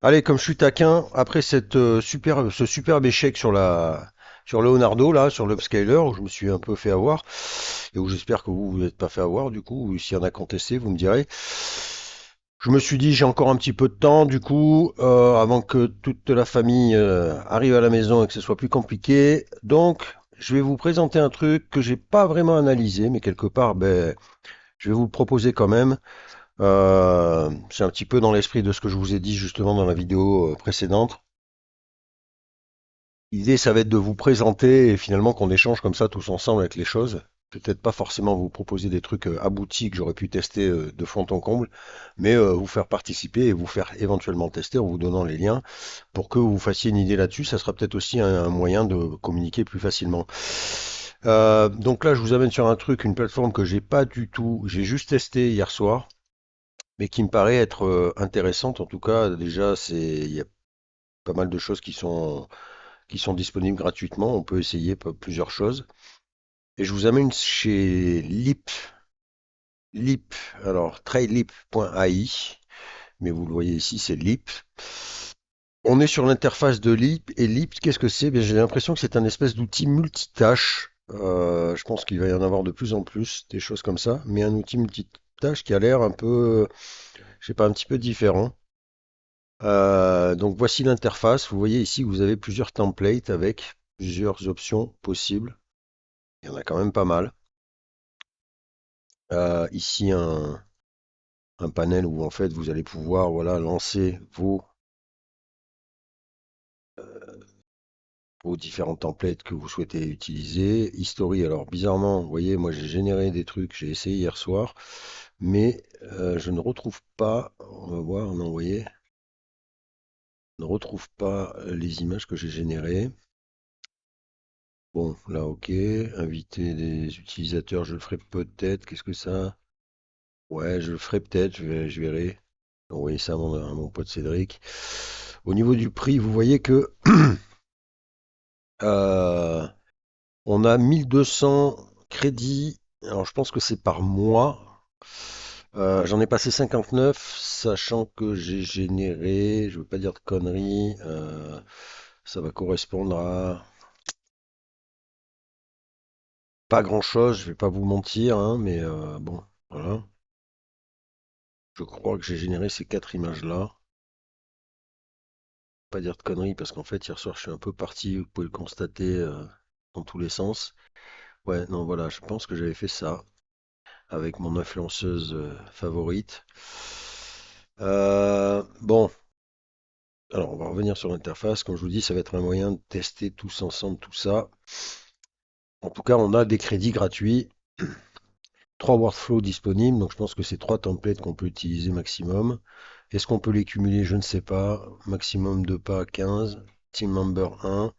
Allez, comme je suis taquin, après ce superbe échec sur Leonardo, là, sur l'Upscaler, où je me suis un peu fait avoir, et où j'espère que vous n'êtes pas fait avoir, du coup, ou s'il y en a contesté, vous me direz. Je me suis dit, j'ai encore un petit peu de temps, du coup, avant que toute la famille arrive à la maison et que ce soit plus compliqué. Donc, je vais vous présenter un truc que j'ai pas vraiment analysé, mais quelque part, ben, je vais vous le proposer quand même. C'est un petit peu dans l'esprit de ce que je vous ai dit justement dans la vidéo précédente. L'idée, ça va être de vous présenter et finalement qu'on échange comme ça tous ensemble avec les choses. Peut-être pas forcément vous proposer des trucs aboutis que j'aurais pu tester de fond en comble, mais vous faire participer et vous faire éventuellement tester en vous donnant les liens pour que vous fassiez une idée là-dessus. Ça sera peut-être aussi un moyen de communiquer plus facilement. Donc là, je vous amène sur un truc, une plateforme que j'ai pas du tout, j'ai juste testé hier soir, mais qui me paraît être intéressante. En tout cas, déjà, il y a pas mal de choses qui sont disponibles gratuitement. On peut essayer plusieurs choses. Et je vous amène chez Leap, alors trailleap.ai, mais vous le voyez ici, c'est Leap. On est sur l'interface de Leap, et Leap, qu'est-ce que c'est? Bien, j'ai l'impression que c'est un espèce d'outil multitâche. Je pense qu'il va y en avoir de plus en plus, des choses comme ça, mais un outil multitâche qui a l'air un peu, je sais pas, un petit peu différent. Donc voici l'interface. Vous voyez ici, vous avez plusieurs templates avec plusieurs options possibles. Il y en a quand même pas mal. Ici, un panel où en fait vous allez pouvoir voilà, lancer vos différents templates que vous souhaitez utiliser. History, alors bizarrement, vous voyez, moi j'ai généré des trucs, j'ai essayé hier soir, mais je ne retrouve pas, on va voir, non, vous voyez, je ne retrouve pas les images que j'ai générées. Bon, là, ok. Inviter des utilisateurs, je le ferai peut-être. Qu'est-ce que ça? Ouais, je le ferai peut-être, je verrai. Envoyer ça à mon pote Cédric. Au niveau du prix, vous voyez que euh, on a 1200 crédits. Alors, je pense que c'est par mois. J'en ai passé 59, sachant que j'ai généré, je veux pas dire de conneries, ça va correspondre à pas grand-chose, je vais pas vous mentir, hein, mais bon, voilà. Je crois que j'ai généré ces quatre images-là. Pas dire de conneries parce qu'en fait hier soir je suis un peu parti, vous pouvez le constater dans tous les sens. Ouais, non voilà, je pense que j'avais fait ça avec mon influenceuse favorite. Bon, alors on va revenir sur l'interface. Comme je vous dis, ça va être un moyen de tester tous ensemble tout ça. En tout cas, on a des crédits gratuits, trois workflows disponibles, donc je pense que c'est trois templates qu'on peut utiliser maximum. Est-ce qu'on peut les cumuler? Je ne sais pas. Maximum de pas 15. Team member 1.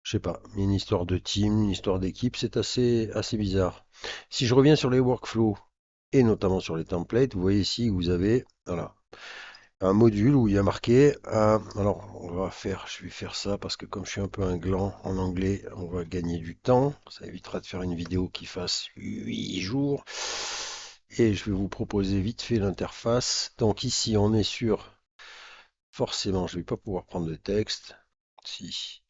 Je sais pas. Une histoire de team, une histoire d'équipe, c'est assez bizarre. Si je reviens sur les workflows et notamment sur les templates, vous voyez ici, vous avez voilà, un module où il y a marqué. Alors, je vais faire ça parce que comme je suis un peu un gland en anglais, on va gagner du temps. Ça évitera de faire une vidéo qui fasse 8 jours. Et je vais vous proposer vite fait l'interface. Donc ici, on est sur. Forcément, je ne vais pas pouvoir prendre de texte. Si.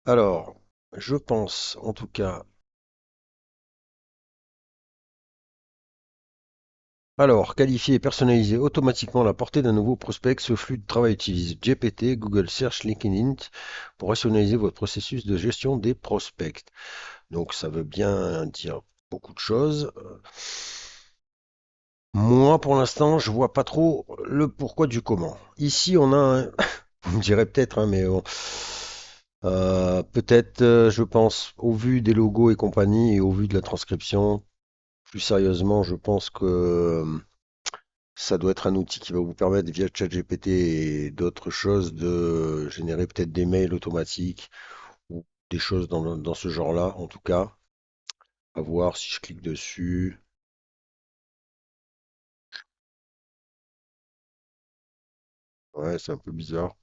Alors, je pense en tout cas. Alors, qualifier et personnaliser automatiquement la portée d'un nouveau prospect. Ce flux de travail utilise GPT, Google Search, LinkedIn pour rationaliser votre processus de gestion des prospects. Donc, ça veut bien dire beaucoup de choses. Moi, pour l'instant, je vois pas trop le pourquoi du comment. Ici, on a un... Vous me direz peut-être, hein, mais bon. Peut-être, je pense, au vu des logos et compagnie et au vu de la transcription, plus sérieusement, je pense que ça doit être un outil qui va vous permettre via ChatGPT et d'autres choses de générer peut-être des mails automatiques ou des choses dans ce genre-là, en tout cas. À voir si je clique dessus. Ouais, c'est un peu bizarre.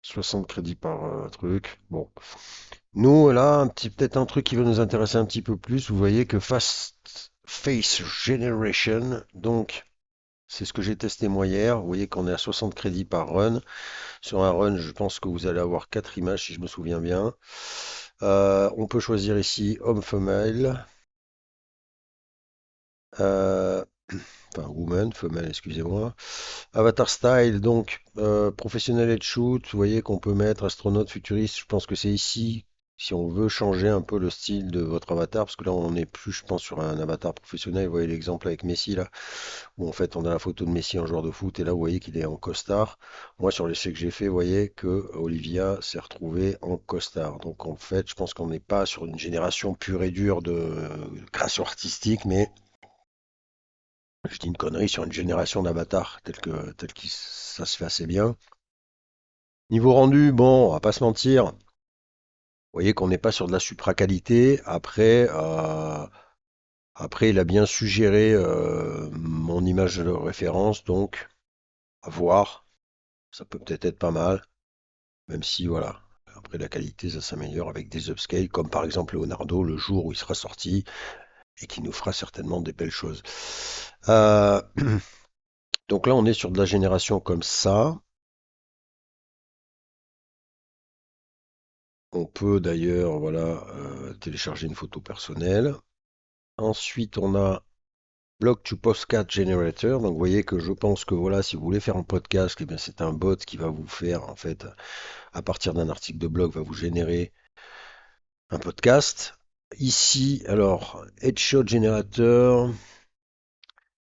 60 crédits par truc. Bon. Nous, là, peut-être un truc qui va nous intéresser un petit peu plus. Vous voyez que Fast Face Generation, donc C'est ce que j'ai testé moi hier. Vous voyez qu'on est à 60 crédits par run. Sur un run, je pense que vous allez avoir 4 images si je me souviens bien. On peut choisir ici homme, femelle, euh, enfin woman, femelle, excusez-moi. Avatar style, donc professionnel et shoot. Vous voyez qu'on peut mettre astronaute, futuriste. Je pense que c'est ici si on veut changer un peu le style de votre avatar, parce que là on n'est plus, je pense, sur un avatar professionnel. Vous voyez l'exemple avec Messi là, où en fait on a la photo de Messi en joueur de foot, et là vous voyez qu'il est en costard. Moi sur l'essai que j'ai fait, vous voyez que Olivia s'est retrouvée en costard. Donc en fait, je pense qu'on n'est pas sur une génération pure et dure de création artistique, mais je dis une connerie sur une génération d'avatars tel que ça se fait assez bien. Niveau rendu, bon, on va pas se mentir. Vous voyez qu'on n'est pas sur de la supra-qualité. Après, il a bien suggéré mon image de référence, donc à voir. Ça peut peut-être être pas mal, même si voilà. Après, la qualité, ça s'améliore avec des upscales, comme par exemple Leonardo, le jour où il sera sorti, et qui nous fera certainement des belles choses. Euh, donc là, on est sur de la génération comme ça. On peut d'ailleurs, voilà, télécharger une photo personnelle. Ensuite, on a Blog to Postcard Generator. Donc, vous voyez que je pense que voilà, si vous voulez faire un podcast, eh bien, c'est un bot qui va vous faire, en fait, à partir d'un article de blog, va vous générer un podcast. Ici, alors, Headshot Generator,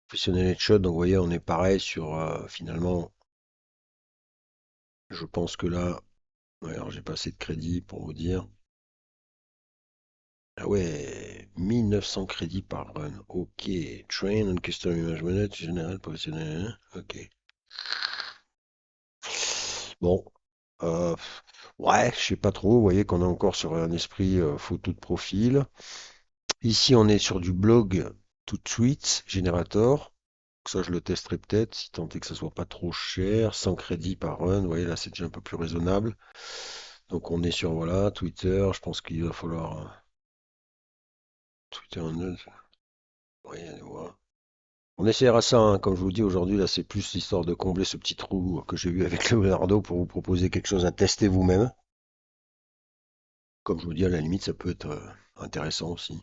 Professionnel Headshot. Donc, vous voyez, on est pareil sur, finalement, je pense que là, ouais, alors j'ai pas assez de crédit pour vous dire. Ah ouais, 1900 crédits par run. Ok. Train on Custom Image Mode, général, professionnel. Ok. Bon. euh, ouais, je sais pas trop. Vous voyez qu'on est encore sur un esprit photo de profil. Ici, on est sur du blog to tweet Generator. Ça, je le testerai peut-être, si tant est que ça soit pas trop cher. 100 crédits par run. Vous voyez, là, c'est déjà un peu plus raisonnable. Donc, on est sur, voilà, Twitter. Je pense qu'il va falloir Twitter en oui, allez voir. On essaiera ça, hein. Comme je vous dis aujourd'hui, là, c'est plus l'histoire de combler ce petit trou que j'ai eu avec Leonardo pour vous proposer quelque chose à tester vous-même. Comme je vous dis, à la limite, ça peut être intéressant aussi.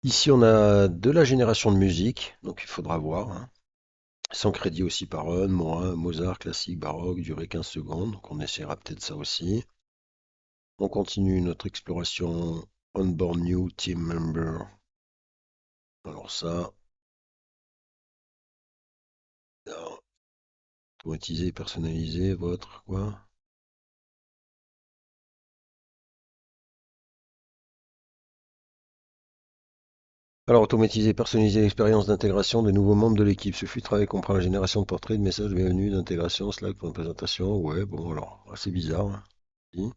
Ici, on a de la génération de musique, donc il faudra voir, hein. Sans crédit aussi par run, Mozart, classique, baroque, durée 15 secondes. Donc on essaiera peut-être ça aussi. On continue notre exploration Onboard New Team Member. Alors ça, alors, automatiser, personnaliser, votre quoi? Alors, automatiser, personnaliser l'expérience d'intégration des nouveaux membres de l'équipe. Ce flux de travail comprend la génération de portraits, de messages, de bienvenue, d'intégration, Slack pour une présentation. Ouais, bon, alors, assez bizarre, hein. Si.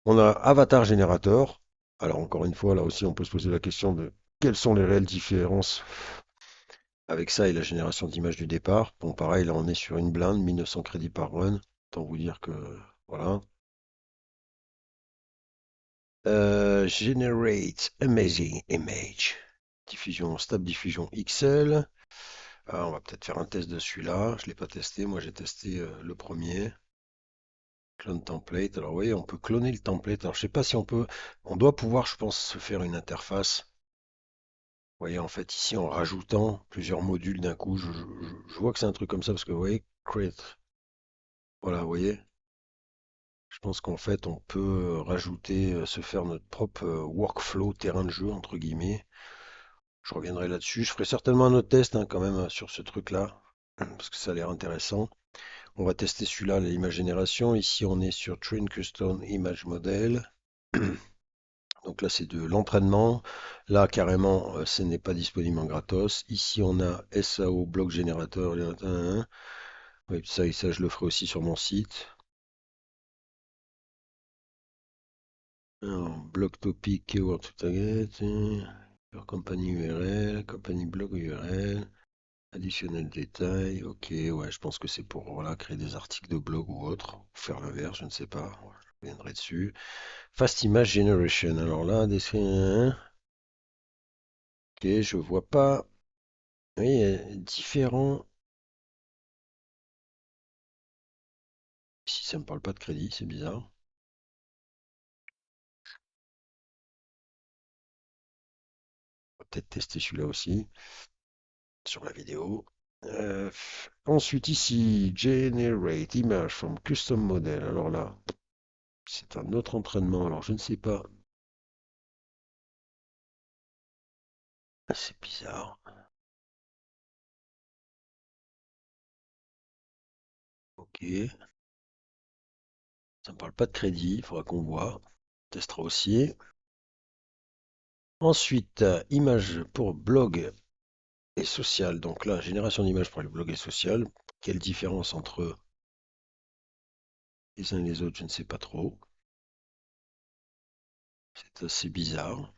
On a Avatar Generator. Alors, encore une fois, là aussi, on peut se poser la question de quelles sont les réelles différences avec ça et la génération d'images du départ. Bon, pareil, là, on est sur une blinde, 1900 crédits par run. Autant vous dire que, voilà. Generate Amazing Image. Diffusion, stable diffusion XL. Ah, on va peut-être faire un test de celui-là. Je ne l'ai pas testé. Moi, j'ai testé le premier. Clone template. Alors, vous voyez, on peut cloner le template. Alors, je sais pas si on peut. On doit pouvoir, je pense, se faire une interface. Vous voyez, en fait, ici, en rajoutant plusieurs modules d'un coup, je vois que c'est un truc comme ça parce que, vous voyez, create. Voilà, vous voyez. Je pense qu'en fait, on peut rajouter, se faire notre propre workflow terrain de jeu, entre guillemets. Je reviendrai là-dessus. Je ferai certainement un autre test hein, quand même sur ce truc-là, parce que ça a l'air intéressant. On va tester celui-là, l'image génération. Ici, on est sur Train Custom Image Model. Donc là, c'est de l'entraînement. Là, carrément, ce n'est pas disponible en gratos. Ici, on a SAO Block Generator. Oui, ça, je le ferai aussi sur mon site. Alors, bloc topic, keyword to target. Leur compagnie URL, compagnie blog URL. Additionnel détail, ok, ouais, je pense que c'est pour voilà, créer des articles de blog ou autre, ou faire l'inverse, je ne sais pas, ouais, je reviendrai dessus. Fast Image Generation, alors là, Ok, je vois pas. Oui, différents. Ici, ça me parle pas de crédit, c'est bizarre. On va peut-être tester celui-là aussi sur la vidéo. Ensuite, ici, Generate Image from Custom Model. Alors là, c'est un autre entraînement. Alors, je ne sais pas. Ah, c'est bizarre. Ok. Ça me parle pas de crédit. Il faudra qu'on voit. On testera aussi. Ensuite, image pour blog et social. Donc là, génération d'images pour le blog et social. Quelle différence entre les uns et les autres, je ne sais pas trop. C'est assez bizarre.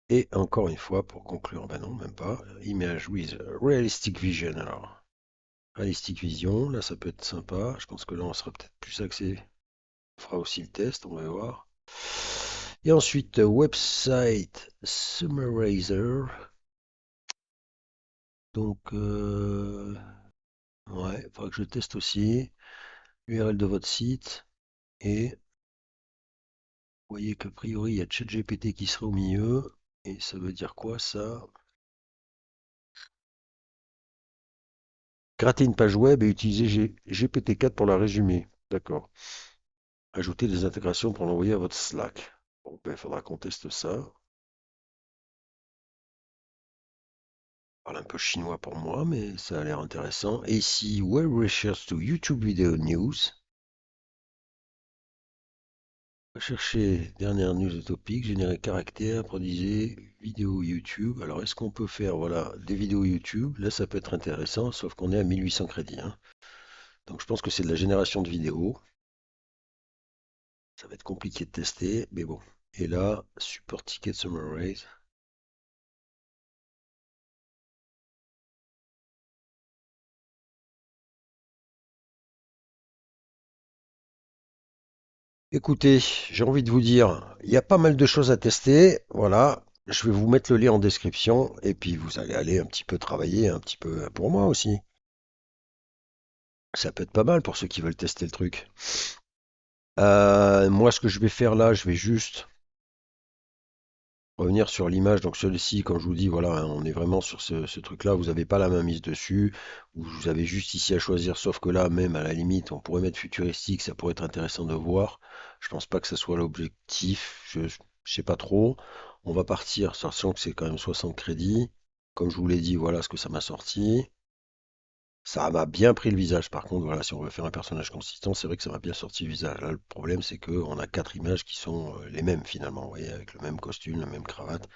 Et encore une fois, pour conclure, ben non, même pas. Image with Realistic Vision. Alors, Realistic Vision, là, ça peut être sympa. Je pense que là, on sera peut-être plus axé. On fera aussi le test, on va voir. Et ensuite, Website Summarizer. Donc, ouais, il faudra que je teste aussi. URL de votre site. Et vous voyez qu'a priori, il y a ChatGPT qui sera au milieu. Et ça veut dire quoi, ça? Gratter une page web et utiliser GPT-4 pour la résumer. D'accord. Ajouter des intégrations pour l'envoyer à votre Slack. Bon, ben, il faudra qu'on teste ça. Parle un peu chinois pour moi, mais ça a l'air intéressant. Et ici, Web Research to YouTube Video News. Rechercher dernière news topic, générer caractère, produisez vidéo YouTube. Alors, est-ce qu'on peut faire, voilà, des vidéos YouTube? Là, ça peut être intéressant, sauf qu'on est à 1800 crédits, hein. Donc, je pense que c'est de la génération de vidéos. Ça va être compliqué de tester, mais bon. Et là, support ticket summarize. Écoutez, j'ai envie de vous dire, il y a pas mal de choses à tester. Voilà, je vais vous mettre le lien en description et puis vous allez aller un petit peu travailler, un petit peu pour moi aussi. Ça peut être pas mal pour ceux qui veulent tester le truc. Moi, ce que je vais faire là, je vais juste revenir sur l'image. Donc celui-ci, comme je vous dis, voilà, hein, on est vraiment sur ce truc-là. Vous n'avez pas la main mise dessus. Vous avez juste ici à choisir. Sauf que là, même à la limite, on pourrait mettre futuristique. Ça pourrait être intéressant de voir. Je pense pas que ça soit l'objectif. Je sais pas trop. On va partir, sachant que c'est quand même 60 crédits. Comme je vous l'ai dit, voilà ce que ça m'a sorti. Ça m'a bien pris le visage. Par contre, voilà, si on veut faire un personnage consistant, c'est vrai que ça m'a bien sorti le visage. Là, le problème, c'est qu'on a quatre images qui sont les mêmes finalement. Vous voyez, avec le même costume, la même cravate.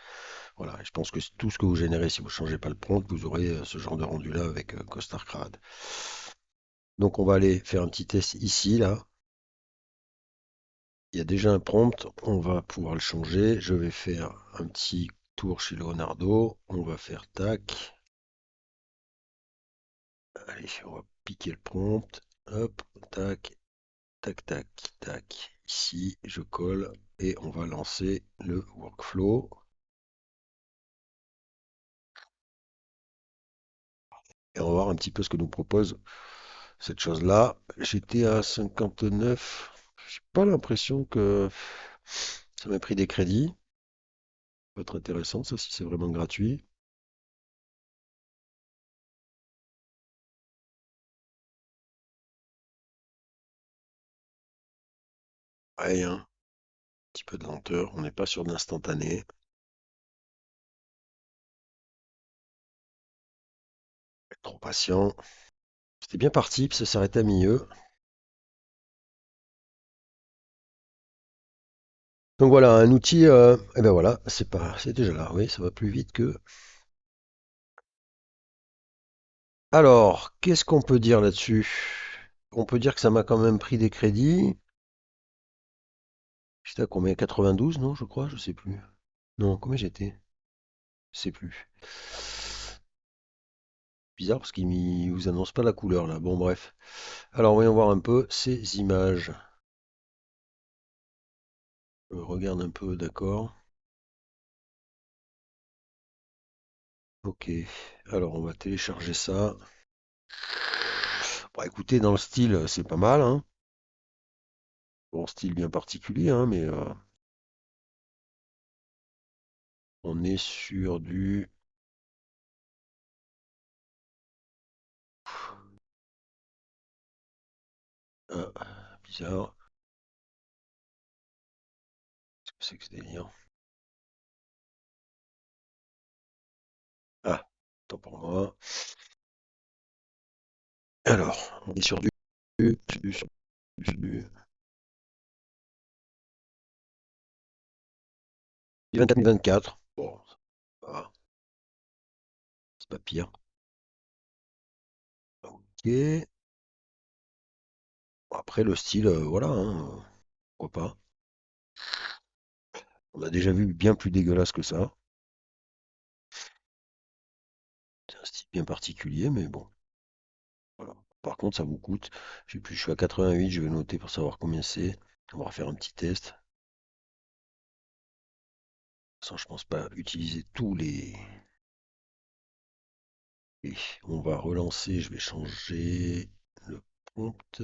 Voilà, et je pense que tout ce que vous générez, si vous ne changez pas le prompt, vous aurez ce genre de rendu-là avec Costard Crade. Donc on va aller faire un petit test ici, là. Il y a déjà un prompt, on va pouvoir le changer. Je vais faire un petit tour chez Leonardo. On va faire tac. Allez, on va piquer le prompt. Hop, tac, tac, tac, tac. Ici, je colle et on va lancer le workflow. Et on va voir un petit peu ce que nous propose cette chose-là. J'étais à 59. J'ai pas l'impression que ça m'a pris des crédits. Ça peut être intéressant, ça, si c'est vraiment gratuit. Ouais, hein, un petit peu de lenteur. On n'est pas sur de l'instantané. Être trop patient. C'était bien parti, puis ça s'arrêtait à milieu. Donc voilà, un outil, et ben voilà, c'est déjà là, oui, ça va plus vite que. Alors, qu'est-ce qu'on peut dire là-dessus? On peut dire que ça m'a quand même pris des crédits. J'étais à combien? 92, non, je crois, je sais plus. Non, combien j'étais? Je sais plus. Bizarre parce qu'il ne vous annonce pas la couleur là. Bon, bref. Alors, voyons voir un peu ces images. Je regarde un peu, d'accord. Ok. Alors, on va télécharger ça. Bon, écoutez, dans le style, c'est pas mal, hein. Bon, style bien particulier, hein, mais on est sur du... bizarre. Qu'est-ce que c'est que ce délire? Ah, tant pour moi. Alors, on est sur du 24 Bon, ça va, c'est pas pire. Ok. Bon, après, le style, voilà, hein, pourquoi pas. On a déjà vu bien plus dégueulasse que ça. C'est un style bien particulier, mais bon, voilà. Par contre, ça vous coûte. Je sais plus, je suis à 88, je vais noter pour savoir combien c'est. On va refaire un petit test. Sans, je pense pas utiliser tous les... Et on va relancer, je vais changer le prompt.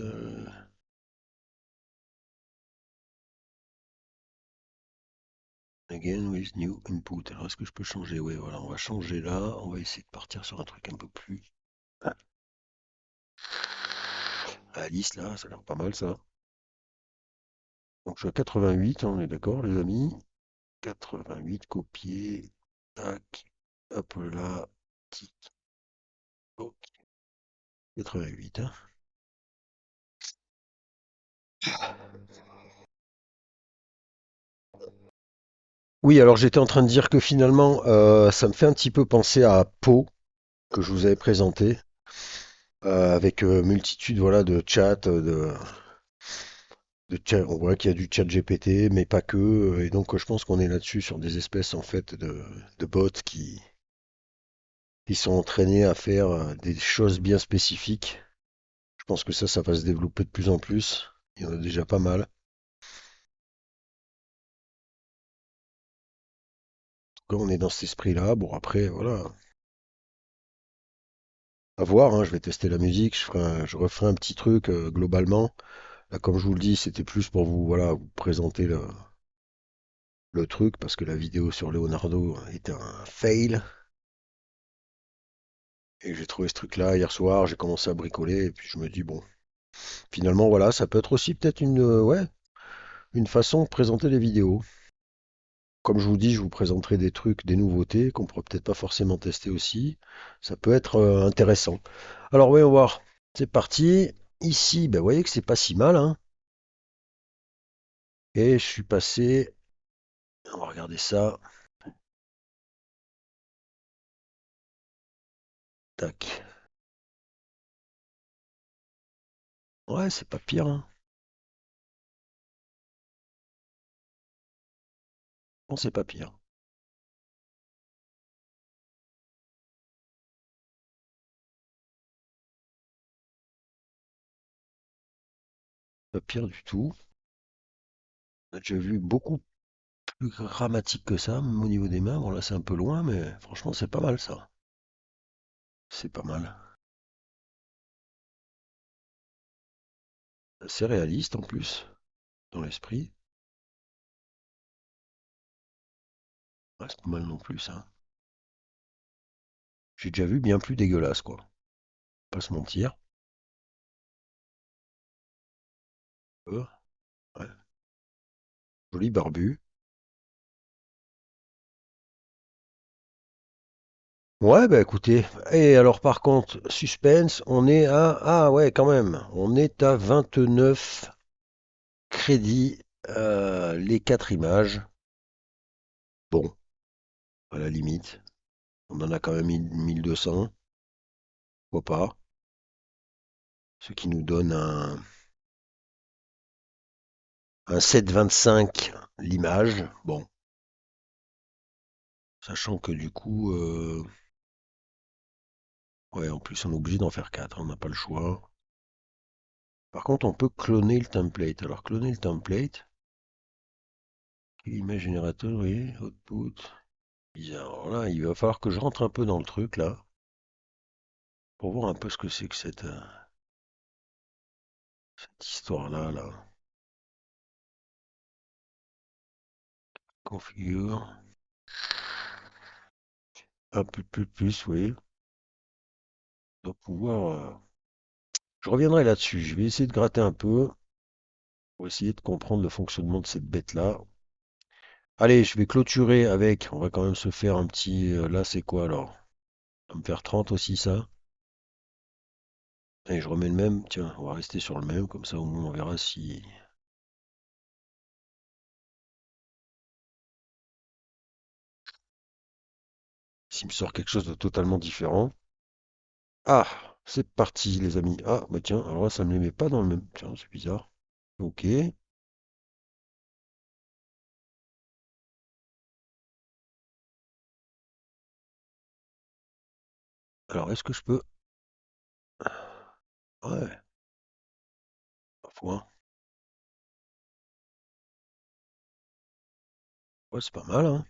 Again with new input. Alors est-ce que je peux changer? Oui, voilà, on va changer là. On va essayer de partir sur un truc un peu plus réaliste là. Ça a l'air pas mal ça. Donc je suis à 88, on est d'accord les amis? 88, copier. Tac. Hop là. Tic. Ok. 88, hein. Oui, alors j'étais en train de dire que finalement, ça me fait un petit peu penser à Poe que je vous avais présenté, avec multitude voilà de chats, on voit qu'il y a du chat GPT, mais pas que, et donc je pense qu'on est là-dessus sur des espèces en fait de bots qui sont entraînés à faire des choses bien spécifiques. Je pense que ça va se développer de plus en plus. Il y en a déjà pas mal. En tout cas, on est dans cet esprit-là. Bon, après, voilà, à voir, hein, je vais tester la musique, je referai un petit truc globalement. Là, comme je vous le dis, c'était plus pour vous, voilà, vous présenter le truc, parce que la vidéo sur Leonardo était un fail. Et j'ai trouvé ce truc-là hier soir, j'ai commencé à bricoler, et puis je me dis, bon, finalement, voilà, ça peut être aussi peut-être ouais, une façon de présenter les vidéos. Comme je vous dis, je vous présenterai des trucs, des nouveautés qu'on pourrait peut-être pas forcément tester aussi. Ça peut être intéressant. Alors, voyons voir. C'est parti. Ici, ben, vous voyez que c'est pas si mal, hein. Et je suis passé. On va regarder ça. Tac. Ouais, c'est pas pire, hein. Bon, c'est pas pire. Pas pire du tout. J'ai vu beaucoup plus grammatique que ça, même au niveau des mains. Bon, là, c'est un peu loin, mais franchement, c'est pas mal ça. C'est pas mal. C'est réaliste en plus, dans l'esprit. Ouais, c'est pas mal non plus, ça. J'ai déjà vu bien plus dégueulasse, quoi. Pas se mentir. Euh, ouais. Joli barbu. Ouais, bah écoutez. Et alors, par contre, suspense, on est à... Ah ouais, quand même. On est à 29 crédits, les 4 images. Bon, à la limite. On en a quand même 1200. Pourquoi pas? Ce qui nous donne un 7,25 l'image. Bon, sachant que du coup, ouais, en plus on est obligé d'en faire 4, on n'a pas le choix. Par contre, on peut cloner le template. Alors, cloner le template, Image générateur, oui, output. Bizarre. Alors là, il va falloir que je rentre un peu dans le truc là, pour voir un peu ce que c'est que cette histoire-là, là. Configure. Un peu plus, oui. On doit pouvoir. Je reviendrai là-dessus. Je vais essayer de gratter un peu pour essayer de comprendre le fonctionnement de cette bête-là. Allez, je vais clôturer avec. On va quand même se faire un petit. Là, c'est quoi alors? On va me faire 30 aussi, ça. Et je remets le même. Tiens, on va rester sur le même. Comme ça, au moins, on verra si. S'il me sort quelque chose de totalement différent. Ah, c'est parti, les amis. Ah, bah tiens, alors là, ça me les met pas dans le même. Tiens, c'est bizarre. Ok. Alors, est-ce que je peux. Ouais, ma foi. Ouais, c'est pas mal, hein.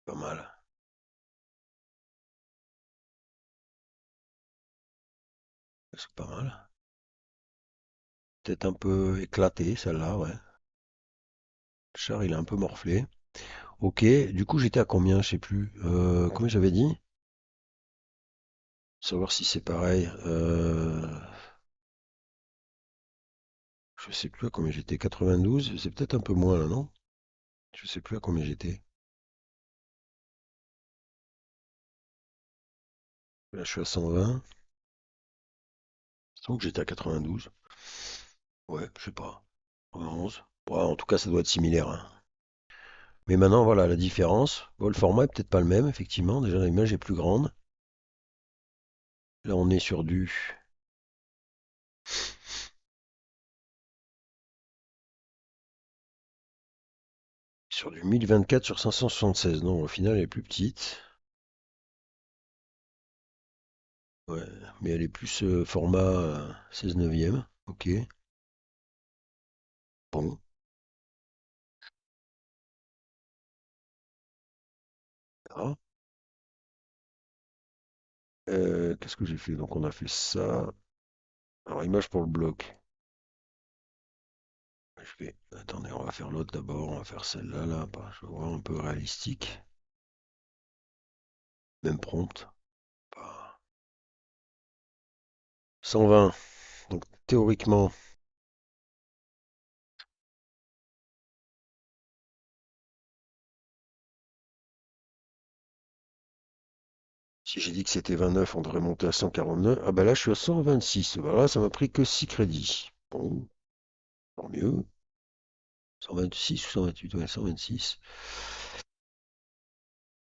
Pas mal. C'est pas mal. Peut-être un peu éclaté, celle-là, ouais. Le char, il est un peu morflé. Ok, du coup, j'étais à combien, je sais plus. Combien j'avais dit? Savoir si c'est pareil. Je sais plus à combien j'étais. 92, c'est peut-être un peu moins là, non? Je sais plus à combien j'étais. Là, je suis à 120. Donc j'étais à 92. Ouais, je sais pas. 11. Ouais, en tout cas, ça doit être similaire, hein. Mais maintenant, voilà la différence. Bon, le format est peut-être pas le même, effectivement. Déjà, l'image est plus grande. Là, on est sur du 1024 sur 576. Non, au final, elle est plus petite. Ouais, mais elle est plus format 16 neuvième. Ok. Bon. Ah. Qu'est-ce que j'ai fait? Donc, on a fait ça. Alors, image pour le bloc. Je vais. Attendez, on va faire l'autre d'abord. On va faire celle-là, là. Bah, je vais voir un peu réalistique. Même prompt. Bah, 120. Donc, théoriquement, si j'ai dit que c'était 29, on devrait monter à 149. Ah bah là, je suis à 126. Voilà, ça m'a pris que 6 crédits. Bon, tant mieux. 126 ou 128, ouais, 126.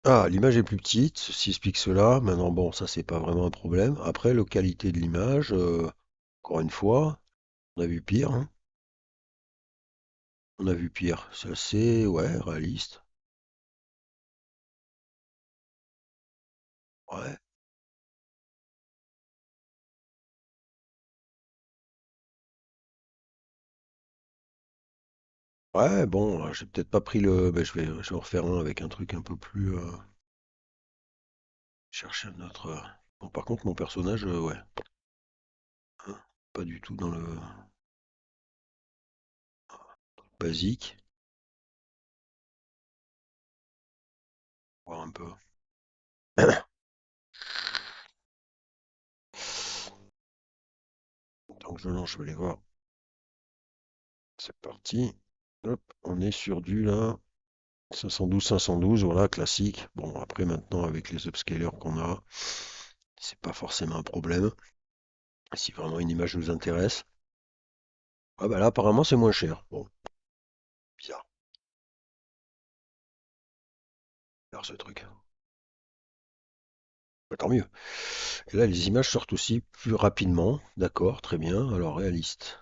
Ah, l'image est plus petite, ceci explique cela. Maintenant, bon, ça, c'est pas vraiment un problème. Après, localité de l'image, encore une fois, on a vu pire, hein. On a vu pire. C'est assez, ouais, réaliste. Ouais. Ouais, bon, j'ai peut-être pas pris le. Ben, je vais en refaire un avec un truc un peu plus. Chercher un autre. Bon, par contre, mon personnage, ouais, hein, pas du tout dans le basique. Voir un peu. Donc, je lance, je vais les voir. C'est parti. Hop, on est sur du là. 512, voilà, classique. Bon, après, maintenant, avec les upscalers qu'on a, c'est pas forcément un problème. Si vraiment une image nous intéresse. Ah, bah là, apparemment, c'est moins cher. Bon, bizarre. Alors, ce truc. Bah, tant mieux. Et là, les images sortent aussi plus rapidement. D'accord, très bien. Alors, réaliste.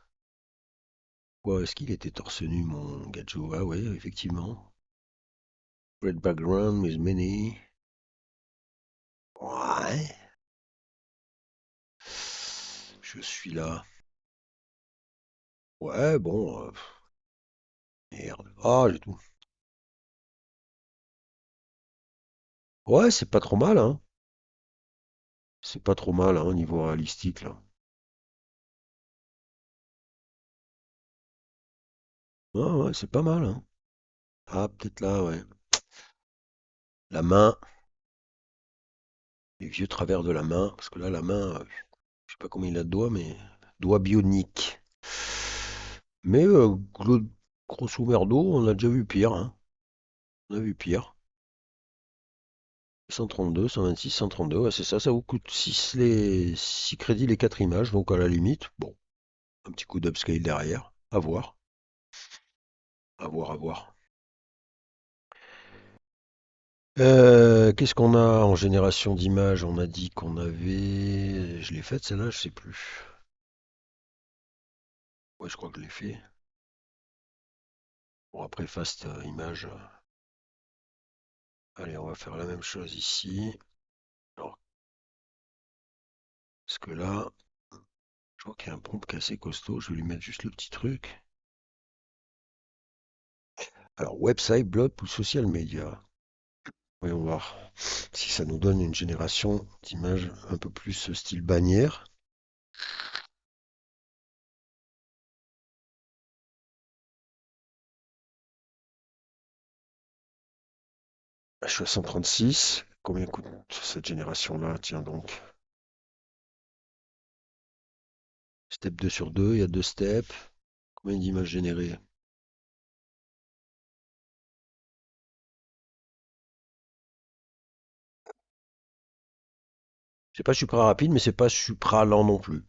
Ouais, est-ce qu'il était torse nu, mon Gadjo? Ah ouais, effectivement. Red background with many. Ouais. Je suis là. Ouais, bon, merde. Ah, j'ai tout. Ouais, c'est pas trop mal, hein. C'est pas trop mal, hein, au niveau réalistique, là. Ouais, ouais, c'est pas mal, hein. Ah, peut-être là, ouais. La main, les vieux travers de la main, parce que là, la main, je sais pas combien il a de doigts, mais doigts bioniques. Mais grosso merdo, on a déjà vu pire, hein. On a vu pire. 132, 126, 132, ouais, c'est ça, ça vous coûte 6 crédits les 4 images, donc à la limite, bon, un petit coup d'upscale derrière, à voir, à voir, à voir. Qu'est-ce qu'on a en génération d'images? On a dit qu'on avait... Je l'ai faite celle-là, je sais plus. Ouais, je crois que je l'ai fait. Bon, après Fast Image, allez, on va faire la même chose ici. Alors, parce que là, je vois qu'il y a un prompt qui est assez costaud, je vais lui mettre juste le petit truc. Alors, website, blog ou social media. Voyons voir si ça nous donne une génération d'images un peu plus style bannière. Je suis à 136. Combien coûte cette génération-là? Tiens donc. Step 2 sur 2, il y a deux steps. Combien d'images générées? C'est pas supra rapide, mais c'est pas supra lent non plus.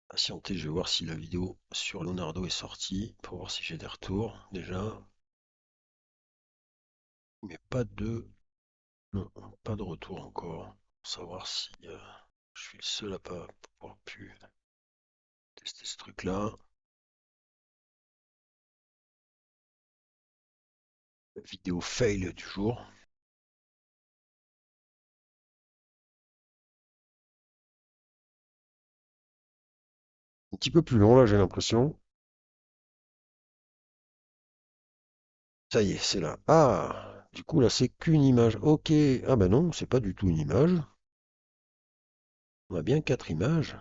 Patientez, je vais voir si la vidéo sur Leonardo est sortie, pour voir si j'ai des retours déjà. Mais pas de... Non, pas de retour encore. Pour savoir si je suis le seul à pas pouvoir pu tester ce truc-là. Vidéo fail du jour. Un petit peu plus long là, j'ai l'impression. Ça y est, c'est là. Ah, du coup là, c'est qu'une image. Ok. Ah ben non, c'est pas du tout une image. On a bien quatre images.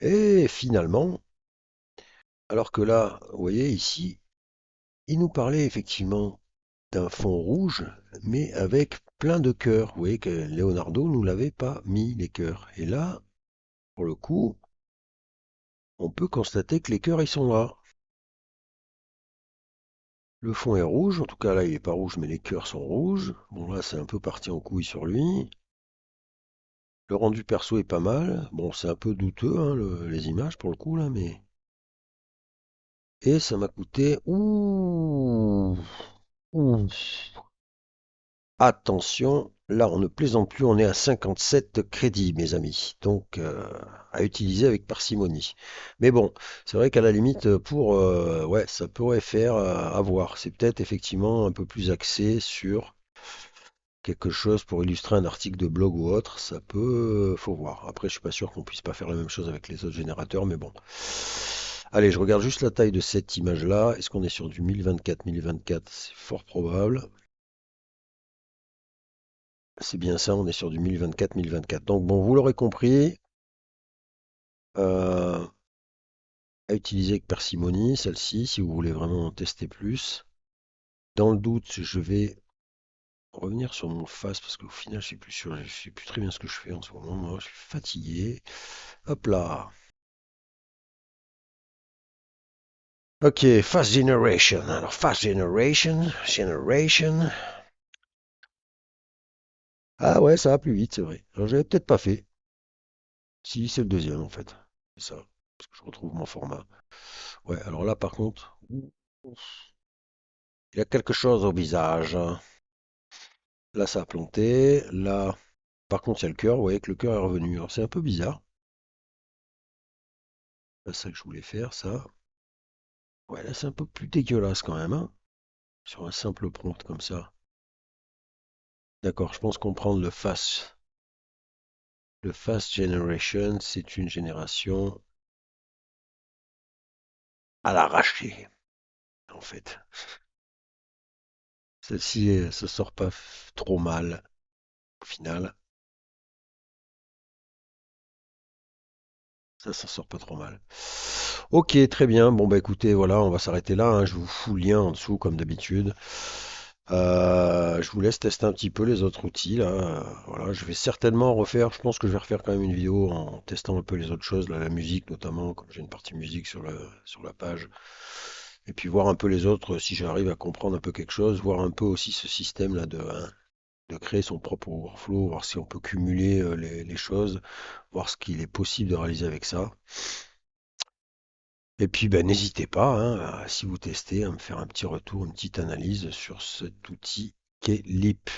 Et finalement, alors que là, vous voyez ici, il nous parlait effectivement d'un fond rouge, mais avec plein de cœurs. Vous voyez que Leonardo nous l'avait pas mis les cœurs. Et là, pour le coup, on peut constater que les cœurs ils sont là. Le fond est rouge, en tout cas là il est pas rouge mais les cœurs sont rouges. Bon là c'est un peu parti en couille sur lui. Le rendu perso est pas mal. Bon c'est un peu douteux hein, les images pour le coup là mais... Et ça m'a coûté... Ouh, ouh. Attention, là on ne plaisante plus, on est à 57 crédits mes amis. Donc à utiliser avec parcimonie. Mais bon, c'est vrai qu'à la limite pour... ouais ça pourrait faire à voir. C'est peut-être effectivement un peu plus axé sur quelque chose pour illustrer un article de blog ou autre, ça peut, faut voir. Après, je suis pas sûr qu'on puisse pas faire la même chose avec les autres générateurs, mais bon. Allez, je regarde juste la taille de cette image-là. Est-ce qu'on est sur du 1024, 1024? C'est fort probable. C'est bien ça, on est sur du 1024, 1024. Donc bon, vous l'aurez compris, euh, à utiliser avec parcimonie, celle-ci, si vous voulez vraiment en tester plus. Dans le doute, je vais revenir sur mon face parce qu'au final, je suis plus sûr, je sais plus très bien ce que je fais en ce moment. Moi, je suis fatigué. Hop là. Ok, Fast Generation. Alors, Fast Generation, Generation. Ah ouais, ça va plus vite, c'est vrai. Alors, j'avais peut-être pas fait. Si, c'est le deuxième en fait. C'est ça. Parce que je retrouve mon format. Ouais, alors là, par contre, il y a quelque chose au visage. Là, ça a planté. Là, par contre, il y a le cœur. Vous voyez que le cœur est revenu. Alors, c'est un peu bizarre. C'est ça que je voulais faire, ça. Ouais, là, c'est un peu plus dégueulasse quand même, hein. Sur un simple prompt comme ça. D'accord, je pense comprendre le face. Le Fast Generation, c'est une génération à l'arraché, en fait. Celle-ci se sort pas trop mal, au final. Ça s'en sort pas trop mal. Ok, très bien. Bon, bah écoutez, voilà, on va s'arrêter là, hein. Je vous fous le lien en dessous, comme d'habitude. Je vous laisse tester un petit peu les autres outils, là. Voilà, je vais certainement refaire, je pense que je vais refaire quand même une vidéo en testant un peu les autres choses, là, la musique notamment, comme j'ai une partie musique sur la page. Et puis voir un peu les autres, si j'arrive à comprendre un peu quelque chose, voir un peu aussi ce système-là de créer son propre workflow, voir si on peut cumuler les choses, voir ce qu'il est possible de réaliser avec ça. Et puis ben, n'hésitez pas, hein, si vous testez, à me faire un petit retour, une petite analyse sur cet outil qu'est Leap.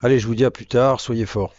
Allez, je vous dis à plus tard, soyez forts.